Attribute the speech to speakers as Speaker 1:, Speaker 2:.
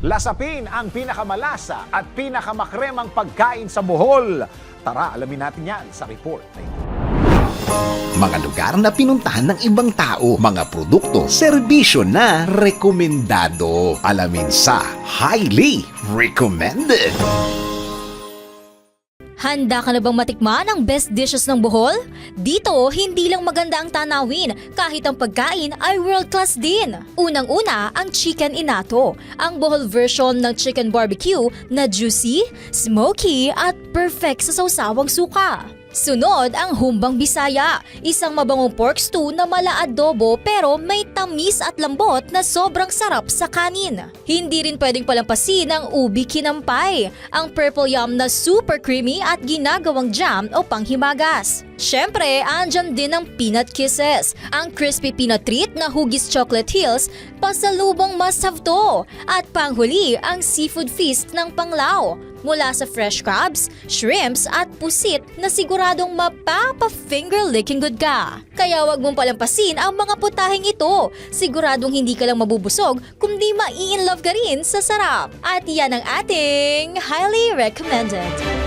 Speaker 1: Lasapin ang pinakamalasa at pinakamakremang pagkain sa Bohol. Tara, alamin natin yan sa report na ito.
Speaker 2: Mga lugar na pinuntahan ng ibang tao, mga produkto, serbisyo na rekomendado. Alamin sa Highly Recommended.
Speaker 3: Handa ka na bang matikman ang best dishes ng Bohol? Dito, hindi lang maganda ang tanawin, kahit ang pagkain ay world class din. Unang-una, ang chicken inato, ang Bohol version ng chicken barbecue na juicy, smoky at perfect sa sawsawang suka. Sunod ang Humbang Bisaya, isang mabangong pork stew na mala-adobo pero may tamis at lambot na sobrang sarap sa kanin. Hindi rin pwedeng palampasin ang ubi kinampay, ang purple yam na super creamy at ginagawang jam o panghimagas. Siyempre, andyan din ang peanut kisses, ang crispy peanut treat na hugis chocolate hills, pasalubong must have to. At panghuli, ang seafood feast ng Panglao. Mula sa fresh crabs, shrimps at pusit na siguradong mapapa-finger-licking good ka. Kaya wag mong palampasin ang mga putaheng ito. Siguradong hindi ka lang mabubusog kundi mai-in love ka rin sa sarap. At yan ang ating Highly Recommended.